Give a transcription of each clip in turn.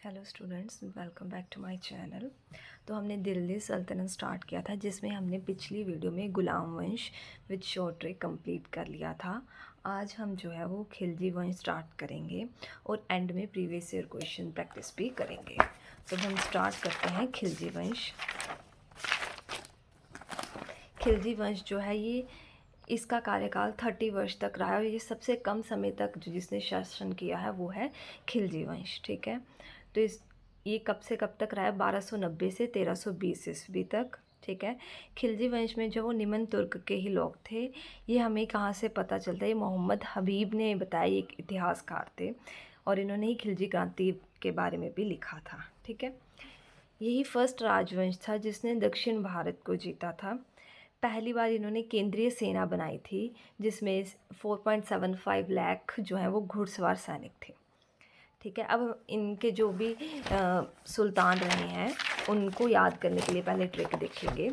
Hello students, welcome back to my channel. तो हमने दिल्ली सल्तनत स्टार्ट किया था, जिसमें हमने पिछली वीडियो में गुलाम वंश विद शॉर्ट ट्रिक कंप्लीट कर लिया था। आज हम जो है वो खिलजी वंश स्टार्ट करेंगे और एंड में प्रीवियस ईयर क्वेश्चन प्रैक्टिस भी करेंगे। तो हम स्टार्ट करते हैं खिलजी वंश। खिलजी वंश जो है ये इसका कार्यकाल 30 वर्ष तक रहा है और ये सबसे कम समय तक जो जिसने शासन किया है वो है खिलजी वंश। ठीक है, तो ये कब से कब तक रहा है? 1290 से 1320 ईस्वी तक। ठीक है, खिलजी वंश में जो वो निमन तुर्क के ही लोग थे। ये हमें कहाँ से पता चलता है? ये मोहम्मद हबीब ने बताया, एक इतिहासकार थे और इन्होंने ही खिलजी क्रांति के बारे में भी लिखा था। ठीक है, यही फर्स्ट राजवंश था जिसने दक्षिण भारत को जीता था। पहली बार इन्होंने केंद्रीय सेना बनाई थी, जिसमें 4.75 लाख जो हैं वो घुड़सवार सैनिक थे। ठीक है, अब इनके जो भी सुल्तान रहे हैं उनको याद करने के लिए पहले ट्रिक देखेंगे।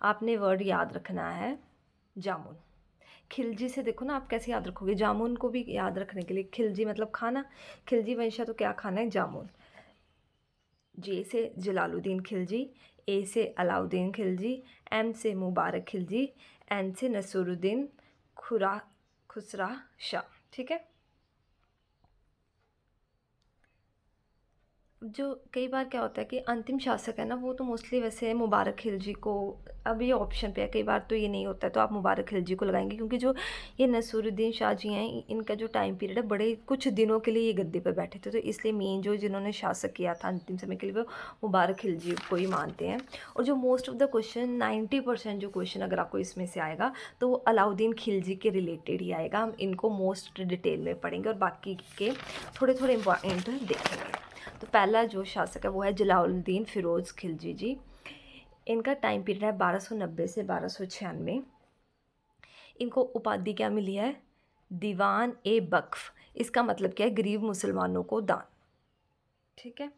आपने वर्ड याद रखना है जामुन। खिलजी से देखो ना, आप कैसे याद रखोगे? जामुन को भी याद रखने के लिए, खिलजी मतलब खाना, खिलजी वंशा तो क्या खाना है? जामुन। जे से जलालुद्दीन खिलजी, ए से अलाउद्दीन खिलजी, एम से मुबारक खिलजी, एन से नसरुद्दीन खुसरा शाह। ठीक है, जो कई बार क्या होता है कि अंतिम शासक है ना, वो तो मोस्टली वैसे मुबारक खिलजी को, अब ये ऑप्शन पे है, कई बार तो ये नहीं होता है तो आप मुबारक खिलजी को लगाएंगे, क्योंकि जो ये नसरुद्दीन शाह जी हैं इनका जो टाइम पीरियड है बड़े कुछ दिनों के लिए ये गद्दी पर बैठे थे, तो इसलिए मेन जो जिन्होंने शासक किया था अंतिम समय के लिए वो मुबारक खिलजी को ही मानते हैं। और जो मोस्ट ऑफ द क्वेश्चन 90% जो क्वेश्चन अगर आपको इसमें से आएगा तो वो अलाउद्दीन खिलजी के रिलेटेड ही आएगा। हम इनको मोस्ट डिटेल में पढ़ेंगे और बाकी के थोड़े थोड़े इंपॉर्टेंट देखेंगे। तो पहला जो शासक है वो है जलालुद्दीन फिरोज़ खिलजी जी। इनका टाइम पीरियड है 1290 से 1296। इनको उपाधि क्या मिली है? दीवान ए बख्फ। इसका मतलब क्या है? गरीब मुसलमानों को दान। ठीक है,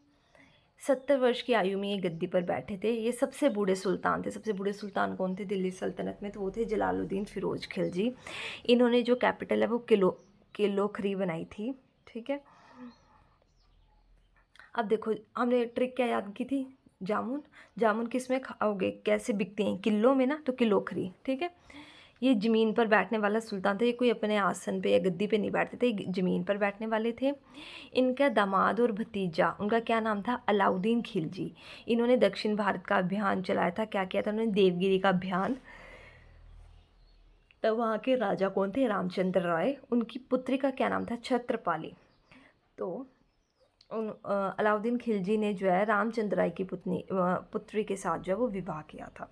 70 वर्ष की आयु में ये गद्दी पर बैठे थे। ये सबसे बूढ़े सुल्तान थे। सबसे बूढ़े सुल्तान कौन थे दिल्ली सल्तनत में? तो वो थे जलालुद्दीन फिरोज़ खिलजी। इन्होंने जो कैपिटल है वो किलोखरी बनाई थी। ठीक है, अब देखो हमने ट्रिक क्या याद की थी? जामुन। जामुन किस में खाओगे? कैसे बिकते हैं? किलो में ना, तो किलोखरी। ठीक है, ये ज़मीन पर बैठने वाला सुल्तान था। ये कोई अपने आसन पे या गद्दी पे नहीं बैठते थे, ज़मीन पर बैठने वाले थे। इनका दामाद और भतीजा, उनका क्या नाम था? अलाउद्दीन खिलजी। इन्होंने दक्षिण भारत का अभियान चलाया था। क्या किया था उन्होंने? देवगिरी का अभियान। तब वहाँ के राजा कौन थे? रामचंद्र राय। उनकी पुत्री का क्या नाम था? छत्रपाली। तो अलाउद्दीन खिलजी ने जो है रामचंद्र राय की पुत्री के साथ जो है वो विवाह किया था।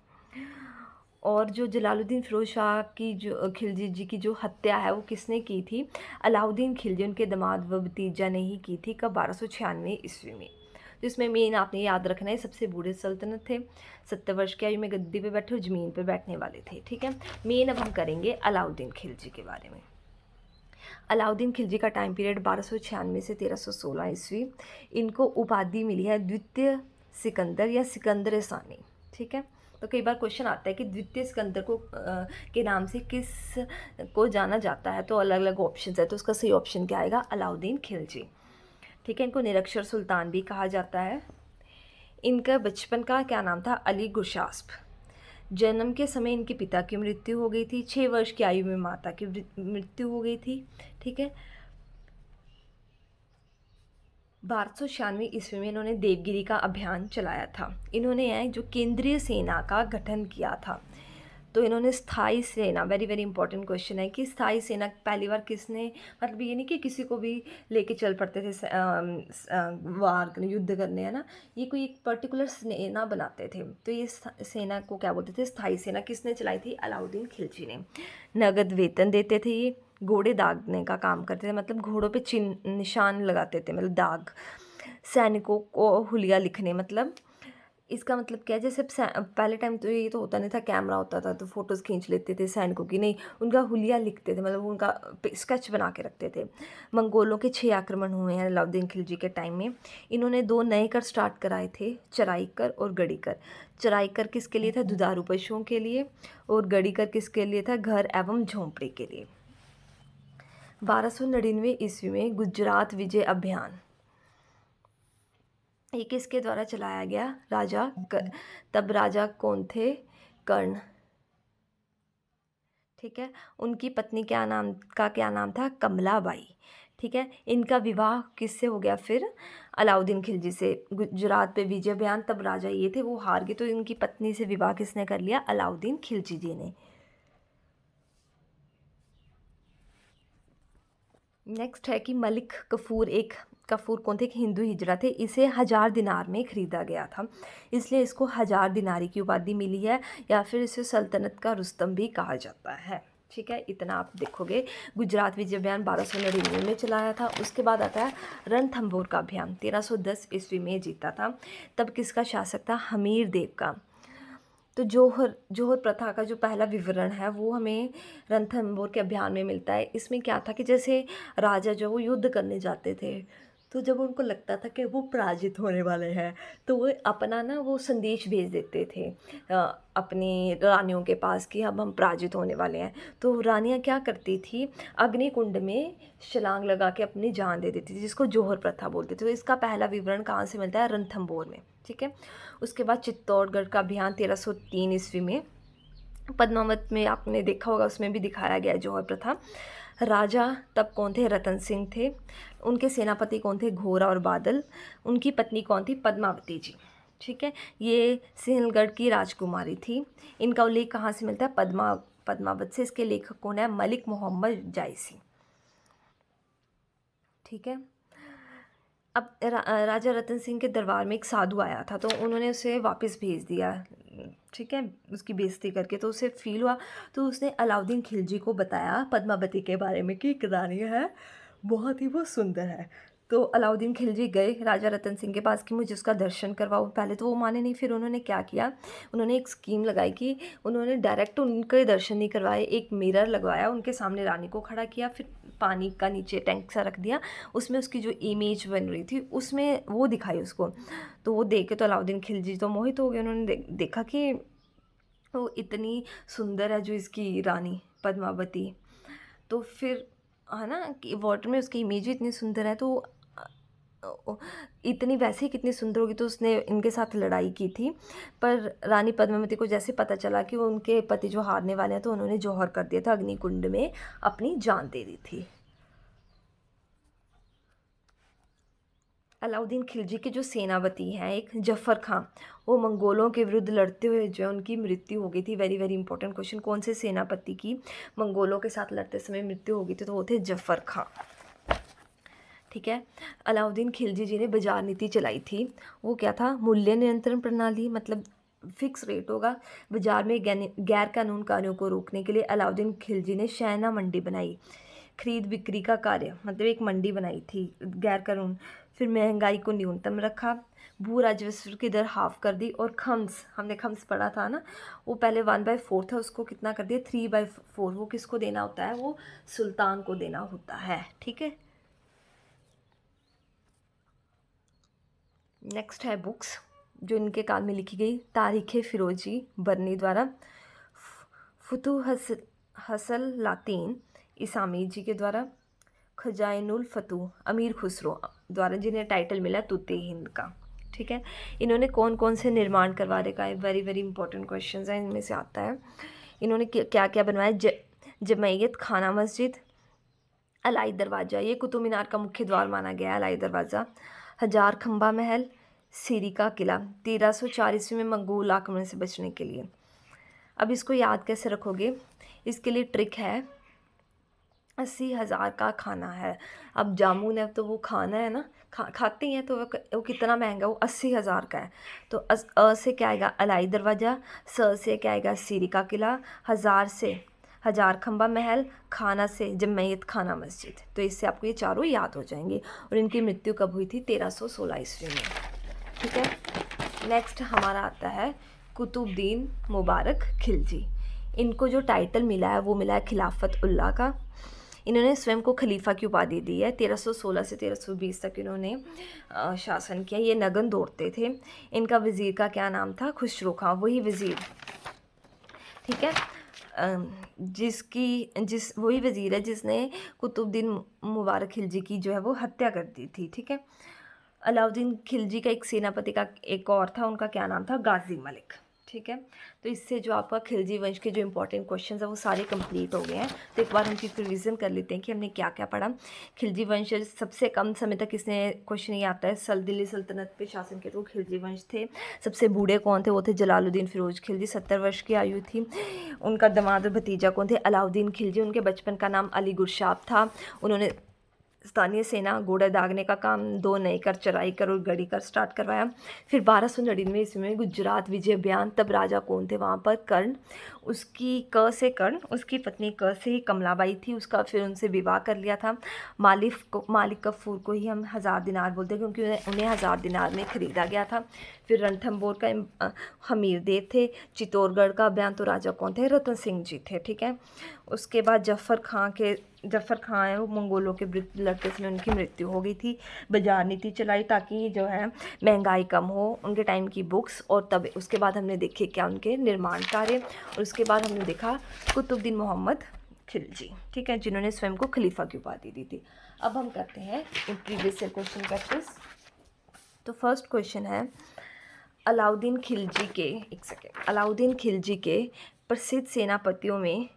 और जो जलालुद्दीन फिरोज शाह की जो खिलजी जी की जो हत्या है वो किसने की थी? अलाउद्दीन खिलजी, उनके दामाद व भतीजा ने ही की थी। कब? 1296 ईस्वी में। जिसमें मेन आपने याद रखना है, सबसे बूढ़े सल्तनत थे, 70 वर्ष की आयु में गद्दी पे बैठे और ज़मीन पर बैठने वाले थे। ठीक है, मेन अब हम करेंगे अलाउद्दीन खिलजी के बारे में। अलाउद्दीन खिलजी का टाइम पीरियड 1296 से 1316 ईस्वी। इनको उपाधि मिली है द्वितीय सिकंदर या सिकंदर सानी। ठीक है, तो कई बार क्वेश्चन आता है कि द्वितीय सिकंदर को के नाम से किस को जाना जाता है, तो अलग अलग ऑप्शन है, तो उसका सही ऑप्शन क्या आएगा? अलाउद्दीन खिलजी। ठीक है, इनको निरक्षर सुल्तान भी कहा जाता है। इनका बचपन का क्या नाम था? अली गुशास्प। जन्म के समय इनके पिता की मृत्यु हो गई थी। 6 वर्ष की आयु में माता की मृत्यु हो गई थी। ठीक है, 1296 ईस्वी में इन्होंने देवगिरी का अभियान चलाया था। इन्होंने यहाँ जो केंद्रीय सेना का गठन किया था, तो इन्होंने स्थाई सेना, वेरी वेरी इंपॉर्टेंट क्वेश्चन है कि स्थाई सेना पहली बार किसने, मतलब ये नहीं कि किसी को भी लेके चल पड़ते थे वार युद्ध करने, है ना, ये कोई एक पर्टिकुलर सेना बनाते थे। तो ये सेना को क्या बोलते थे? स्थाई सेना। किसने चलाई थी? अलाउद्दीन खिलजी ने। नगद वेतन देते थे ये। घोड़े दागने का काम करते थे, मतलब घोड़ों पे चिन्ह निशान लगाते थे, मतलब दाग। सैनिकों को हुलिया लिखने, मतलब इसका मतलब क्या है? जैसे पहले टाइम तो ये तो होता नहीं था, कैमरा होता था तो फ़ोटोज़ खींच लेते थे सैनिकों की, नहीं, उनका हुलिया लिखते थे, मतलब उनका स्केच बना के रखते थे। मंगोलों के 6 आक्रमण हुए हैं अलाउद्दीन खिलजी के टाइम में। इन्होंने 2 नए कर स्टार्ट कराए थे, चराई कर और गड़ी कर। चराई कर किसके लिए था? दुधारू पशुओं के लिए। और गड़ी कर किसके लिए था? घर एवं झोंपड़ी के लिए। 1299 ईस्वी में गुजरात विजय अभियान। ये किसके द्वारा चलाया गया? तब राजा कौन थे? कर्ण। ठीक है। उनकी पत्नी क्या नाम था? कमलाबाई। ठीक है। इनका विवाह किससे हो गया फिर? अलाउद्दीन खिलजी से। गुजरात पे विजय बयान, तब राजा ये थे, वो हार गए, तो इनकी पत्नी से विवाह किसने कर लिया? अलाउद्दीन खिलजी जी ने। नेक्स्ट है कि मलिक कफूर कौन थे? एक हिंदू हिजड़ा थे। इसे 1000 दिनार में खरीदा गया था, इसलिए इसको 1000 दिनारी की उपाधि मिली है, या फिर इसे सल्तनत का रुस्तम भी कहा जाता है। ठीक है, इतना आप देखोगे। गुजरात विजय अभियान 1299 में चलाया था। उसके बाद आता है रणथंभौर का अभियान, 1310 ईस्वी में जीता था। तब किसका शासक था? हमीर देव का। तो जोहर प्रथा का जो पहला विवरण है वो हमें रणथंभौर के अभियान में मिलता है। इसमें क्या था कि जैसे राजा जो वो युद्ध करने जाते थे, तो जब उनको लगता था कि वो पराजित होने वाले हैं, तो वो अपना ना वो संदेश भेज देते थे अपनी रानियों के पास कि अब हम पराजित होने वाले हैं। तो रानियां क्या करती थी? अग्निकुंड में छलांग लगा के अपनी जान दे देती थी, जिसको जोहर प्रथा बोलते थे। तो इसका पहला विवरण कहाँ से मिलता है? रणथंभौर में। ठीक है। उसके बाद चित्तौड़गढ़ का अभियान 1303 ईस्वी में। पद्मावत में आपने देखा होगा, उसमें भी दिखाया गया है जौहर प्रथा। राजा तब कौन थे? रतन सिंह थे। उनके सेनापति कौन थे? घोरा और बादल। उनकी पत्नी कौन थी? पद्मावती जी। ठीक है। ये सिंहलगढ़ की राजकुमारी थी। इनका उल्लेख कहाँ से मिलता है? पद्मावत से। इसके लेखक कौन है? मलिक मोहम्मद जायसी। ठीक है। अब राजा रतन सिंह के दरबार में एक साधु आया था, तो उन्होंने उसे वापस भेज दिया। ठीक है, उसकी बेइज्जती करके। तो उसे फील हुआ, तो उसने अलाउद्दीन खिलजी को बताया पद्मावती के बारे में कि एक रानी है, बहुत ही वो सुंदर है। तो अलाउद्दीन खिलजी गए राजा रतन सिंह के पास कि मुझे उसका दर्शन करवाओ। पहले तो वो माने नहीं, फिर उन्होंने क्या किया, उन्होंने एक स्कीम लगाई कि उन्होंने डायरेक्ट उनके दर्शन नहीं करवाए, एक मिरर लगवाया, उनके सामने रानी को खड़ा किया, फिर पानी का नीचे टैंक सा रख दिया, उसमें उसकी जो इमेज बन रही थी उसमें वो दिखाई उसको। तो वो देख के तो अलाउद्दीन खिलजी तो मोहित हो गए। उन्होंने देखा कि वो इतनी सुंदर है जो इसकी रानी पद्मावती। तो फिर है ना कि वाटर में उसकी इमेज ही इतनी सुंदर है, तो इतनी वैसे ही कितनी सुंदर होगी, तो उसने इनके साथ लड़ाई की थी। पर रानी पद्मावती को जैसे पता चला कि वो उनके पति जो हारने वाले हैं, तो उन्होंने जौहर कर दिया था, अग्निकुंड में अपनी जान दे दी थी। अलाउद्दीन खिलजी के जो सेनापति हैं एक जफ़र खां, वो मंगोलों के विरुद्ध लड़ते हुए जो है उनकी मृत्यु हो गई थी। वेरी वेरी इंपॉर्टेंट क्वेश्चन, कौन से सेनापति की मंगोलों के साथ लड़ते समय मृत्यु हो गई थी? तो वो थे जफ़र खां। ठीक है। अलाउद्दीन खिलजी जी ने बाजार नीति चलाई थी। वो क्या था? मूल्य नियंत्रण प्रणाली, मतलब फिक्स रेट होगा। बाजार में गैर कानून कार्यों को रोकने के लिए अलाउद्दीन खिलजी ने शहना मंडी बनाई। खरीद बिक्री का कार्य, मतलब एक मंडी बनाई थी गैर कानून। फिर महंगाई को न्यूनतम रखा, भू राजस्व की दर हाफ कर दी, और खम्स, हमने खम्स पढ़ा था ना, वो पहले 1/4 था, उसको कितना कर दिया? 3/4। वो किसको देना होता है? वो सुल्तान को देना होता है। ठीक है। नेक्स्ट है बुक्स जो इनके काल में लिखी गई। तारीख़ फ़िरोज़ी बरनी द्वारा, हसल लातीन इसामी जी के द्वारा, खजाइनुल फतूह अमीर खुसरो द्वारा, जिन्हें टाइटल मिला तूते हिंद का। ठीक है। इन्होंने कौन कौन से निर्माण करवा रखा है? वेरी वेरी इंपॉर्टेंट क्वेश्चन है, इनमें से आता है इन्होंने क्या क्या बनवाया? जमैयत खाना मस्जिद, अलाई दरवाज़ा, ये कुतुब मीनार का मुख्य द्वार माना गया है अलाई दरवाज़ा। हजार खंबा महल, सीरी का किला, 1304 ईस्वी में मंगोल आक्रमण से बचने के लिए। अब इसको याद कैसे रखोगे? इसके लिए ट्रिक है, 80,000 का खाना है। अब जामुन है तो वो खाना है ना, खाते हैं, तो वो कितना महंगा, वो 80,000 का है। तो अ से क्या आएगा? अलाई दरवाज़ा, स से क्या आएगा? सीरी का किला, हजार से हजार खंबा महल, खाना से जमैयत खाना मस्जिद। तो इससे आपको ये चारों याद हो जाएंगे। और इनकी मृत्यु कब हुई थी? 1316 ईस्वी में। ठीक है। नेक्स्ट हमारा आता है कुतुबुद्दीन मुबारक खिलजी। इनको जो टाइटल मिला है वो मिला है खिलाफत उल्लाह का। इन्होंने स्वयं को खलीफा की उपाधि दी है। 1316 से 1320 तक इन्होंने शासन किया। ये नगन दौड़ते थे। इनका वज़ीर का क्या नाम था? खुसरो खां, वही वज़ीर। ठीक है। वही वज़ीर है जिसने कुतुबुद्दीन मुबारक खिलजी की जो है वो हत्या कर दी थी। ठीक है। अलाउद्दीन खिलजी का एक सेनापति का एक और था, उनका क्या नाम था, गाजी मलिक। ठीक है, तो इससे जो आपका खिलजी वंश के जो इंपॉर्टेंट क्वेश्चन है वो सारे कंप्लीट हो गए हैं। तो एक बार उनकी रिवीजन कर लेते हैं कि हमने क्या क्या पढ़ा। खिलजी वंश सबसे कम समय तक इसने क्वेश्चन ये आता है, दिल्ली सल्तनत पे शासन के तो खिलजी वंश थे। सबसे बूढ़े कौन थे, वो थे जलालुद्दीन फिरोज खिलजी, 70 वर्ष की आयु थी। उनका दामाद और भतीजा कौन थे, अलाउद्दीन खिलजी। उनके बचपन का नाम अली गुरशाब था। उन्होंने स्थानीय सेना घोड़ा दागने का काम 2 नए कर, चराई कर और गढ़ी कर स्टार्ट करवाया। फिर 1299 ईस्वी में गुजरात विजय अभियान, तब राजा कौन थे वहाँ पर, कर्ण। उसकी क से कर्ण, उसकी पत्नी क से ही कमलाबाई थी, उसका फिर उनसे विवाह कर लिया था। मालिक कफूर को ही हम 1000 दिनार बोलते हैं क्योंकि उन्हें 1000 दिनार में ख़रीदा गया था। फिर रणथंभौर का हमीर देव थे। चित्तौड़गढ़ का अभियान तो राजा कौन थे, रतन सिंह जी थे। ठीक है, उसके बाद जफ़र खां है, वो मंगोलों के विरुद्ध लड़ते समय उनकी मृत्यु हो गई थी। बाजार नीति चलाई ताकि जो है महंगाई कम हो, उनके टाइम की बुक्स। और तब उसके बाद हमने देखे क्या उनके निर्माण कार्य, और उसके बाद हमने देखा कुतुबुद्दीन मोहम्मद खिलजी। ठीक है, जिन्होंने स्वयं को खलीफा की उपाधि दी थी। अब हम करते हैं प्रीवियस ईयर क्वेश्चन प्रैक्टिस। तो फर्स्ट क्वेश्चन है, अलाउद्दीन खिलजी के प्रसिद्ध सेनापतियों में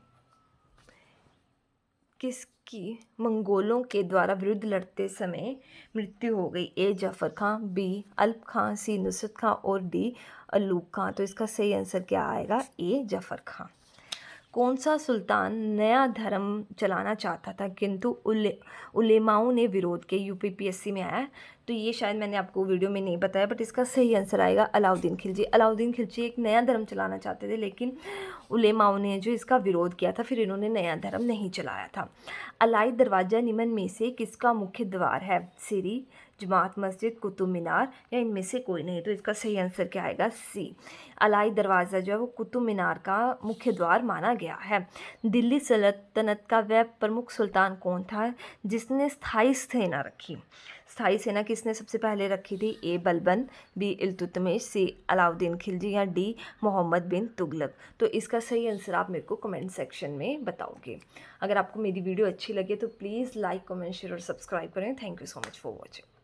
किसकी मंगोलों के द्वारा विरुद्ध लड़ते समय मृत्यु हो गई। ए जफ़र खां, बी अल्प खां, सी नुसरत खां और डी अयूब खां। तो इसका सही आंसर क्या आएगा, ए जफ़र खां। कौन सा सुल्तान नया धर्म चलाना चाहता था किंतु उलेमाओं ने विरोध किया, यूपीपीएससी में आया है। तो ये शायद मैंने आपको वीडियो में नहीं बताया, बट इसका सही आंसर आएगा अलाउद्दीन खिलजी। अलाउद्दीन खिलजी एक नया धर्म चलाना चाहते थे, लेकिन उलेमाओं ने जो इसका विरोध किया था, फिर इन्होंने नया धर्म नहीं चलाया था। अलाई दरवाज़ा निम्न में से किसका मुख्य द्वार है, सीरी, जमात मस्जिद, कुतुब मीनार या इनमें से कोई नहीं। तो इसका सही आंसर क्या आएगा, सी। अलाई दरवाज़ा जो है वो कुतुब मीनार का मुख्य द्वार माना गया है। दिल्ली सल्तनत का वह प्रमुख सुल्तान कौन था जिसने स्थायी सेना रखी। स्थायी सेना किसने सबसे पहले रखी थी, ए बलबन, बी इल्तुतमिश, सी अलाउद्दीन खिलजी या डी मोहम्मद बिन तुगलक। तो इसका सही आंसर आप मेरे को कमेंट सेक्शन में बताओगे। अगर आपको मेरी वीडियो अच्छी लगे तो प्लीज़ लाइक, कमेंट, शेयर और सब्सक्राइब करें। Thank you so much for watching.